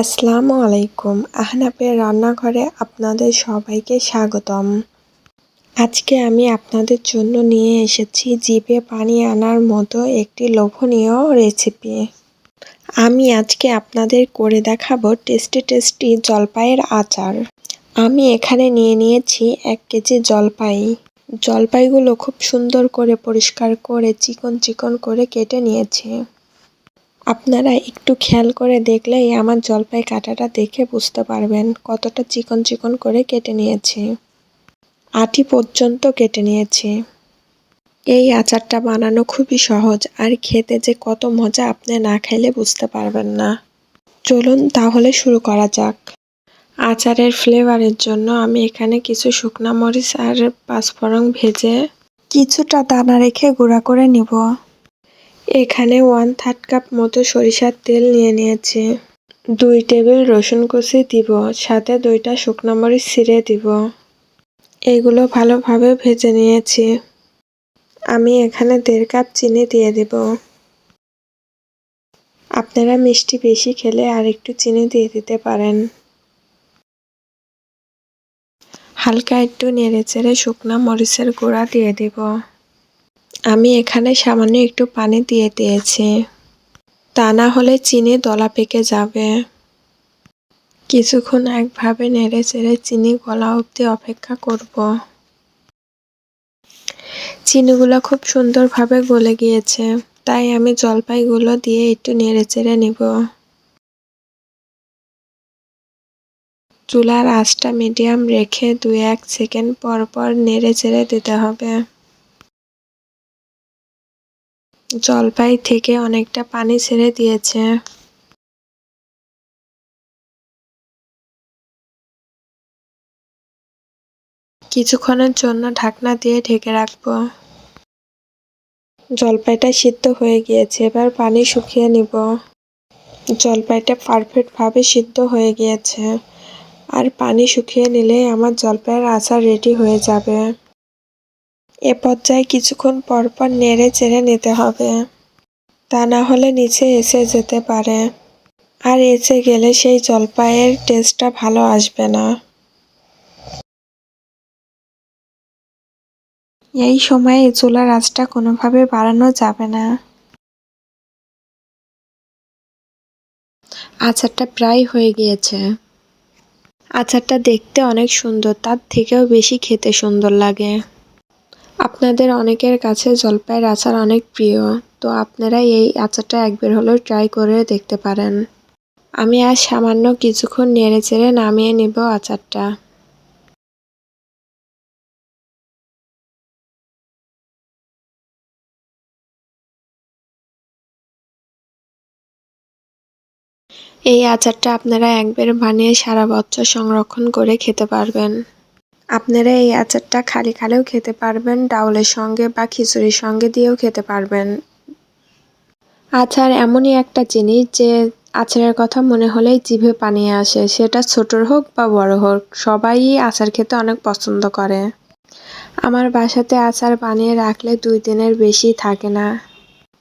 আসসালামু আলাইকুম। আহনাফের রান্নাঘরে আপনাদের সবাইকে স্বাগতম। আজকে আমি আপনাদের জন্য নিয়ে এসেছি জিভে পানি আনার মতো একটি লোভনীয় রেসিপি। আমি আজকে আপনাদের করে দেখাবো টেস্টি জলপাইয়ের আচার। আমি এখানে নিয়েছি 1 কেজি জলপাই। জলপাইগুলো খুব সুন্দর করে পরিষ্কার করে চিকন করে কেটে নিয়েছি। আপনারা একটু খেয়াল করে দেখলেই আমার জলপাই কাটাটা দেখে বুঝতে পারবেন কতটা চিকন করে কেটে নিয়েছি। আটি পর্যন্ত কেটে নিয়েছি। এই আচারটা বানানো খুবই সহজ আর খেতে যে কত মজা আপনি না খাইলে বুঝতে পারবেন না। চলুন তাহলে শুরু করা যাক। আচারের ফ্লেভারের জন্য আমি এখানে কিছু শুকনা মরিচ আর পাঁচফোড়ন ভেজে কিছুটা দানা রেখে গুঁড়া করে নিব। এখানে 1/3 কাপ মতো সরিষার তেল নিয়েছি। 2 টেবিল রসুন কুচি দিব, সাথে 2টা শুকনো মরিচ ছিঁড়ে দিব। এগুলো ভালোভাবে ভেজে নিয়েছি। আমি এখানে 1.5 কাপ চিনি দিয়ে দিব। আপনারা মিষ্টি বেশি খেলে আর একটু চিনি দিয়ে দিতে পারেন। হালকা একটু নেড়েচেড়ে শুকনো মরিচের গুঁড়া দিয়ে দিব। আমি এখানে সামান্য একটু পানি দিয়ে দিয়েছি, তা না হলে চিনি দলা পেকে যাবে। কিছুক্ষণ একভাবে নেড়েচেড়ে চিনি গলা অবধি অপেক্ষা করব। চিনিগুলো খুব সুন্দরভাবে গলে গিয়েছে, তাই আমি জলপাইগুলো দিয়ে একটু নেড়েচেড়ে নিব। চুলার আঁচটা মিডিয়াম রেখে 2-1 সেকেন্ড পর নেড়েচেড়ে দিতে হবে। জলপাই থেকে অনেকটা পানি ছেড়ে দিয়েছে। কিছুক্ষণের জন্য ঢাকনা দিয়ে ঢেকে রাখব। জলপাইটা সিদ্ধ হয়ে গিয়েছে, এবার পানি শুকিয়ে নিব। জলপাইটা পারফেক্টভাবে সিদ্ধ হয়ে গিয়েছে, আর পানি শুকিয়ে নিলেই আমার জলপাইয়ের আচার রেডি হয়ে যাবে। এ পর্যায়ে কিছুক্ষণ পর নেড়ে চেড়ে নিতে হবে, তা না হলে নিচে এসে যেতে পারে, আর এসে গেলে সেই জলপাইয়ের টেস্টটা ভালো আসবে না। এই সময়ে চুলার আঁচটা কোনোভাবে বাড়ানো যাবে না। আচারটা প্রায় হয়ে গিয়েছে। আচারটা দেখতে অনেক সুন্দর, তার থেকেও বেশি খেতে সুন্দর লাগে। আপনাদের অনেকের কাছে জলপাইয়ের আচার অনেক প্রিয়, তো আপনারা এই আচারটা একবার হলেও ট্রাই করে দেখতে পারেন। আমি আজ সামান্য কিছুক্ষণ নেড়েচেড়ে নামিয়ে নিব আচারটা। এই আচারটা আপনারা একবার বানিয়ে সারা বছর সংরক্ষণ করে খেতে পারবেন। আপনারা এই আচারটা খালিও খেতে পারবেন, ডাউলের সঙ্গে বা খিচুড়ির সঙ্গে দিয়েও খেতে পারবেন। আচার এমনই একটা জিনিস যে আচারের কথা মনে হলেই জিভে পানি আসে, সেটা ছোটর হোক বা বড় হোক, সবাই আচার খেতে অনেক পছন্দ করে। আমার বাসাতে আচার বানিয়ে রাখলে 2 দিনের বেশি থাকে না।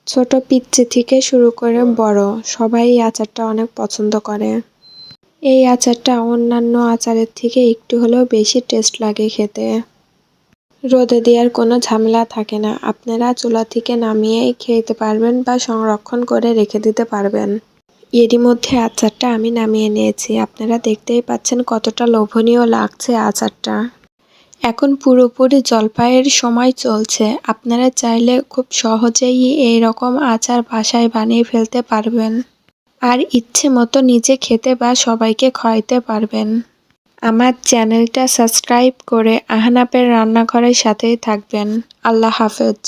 ছোট পিচ্চি থেকে শুরু করে বড়, সবাই এই আচারটা অনেক পছন্দ করে। এই আচারটা অন্যান্য আচারের থেকে একটু হলেও বেশি টেস্ট লাগে খেতে। রোদে দেওয়ার কোনো ঝামেলা থাকে না, আপনারা চুলা থেকে নামিয়েই খেতে পারবেন বা সংরক্ষণ করে রেখে দিতে পারবেন। এরই মধ্যে আচারটা আমি নামিয়ে নিয়েছি। আপনারা দেখতেই পাচ্ছেন কতটা লোভনীয় লাগছে আচারটা। এখন পুরোপুরি জলপাইয়ের সময় চলছে, আপনারা চাইলে খুব সহজেই এইরকম আচার বাসায় বানিয়ে ফেলতে পারবেন, আর ইচ্ছে মতো নিজে খেতে বা সবাইকে খাওয়াইতে পারবেন। আমার চ্যানেলটা সাবস্ক্রাইব করে আহনাফের রান্নাঘরের সাথেই থাকবেন। আল্লাহ হাফেজ।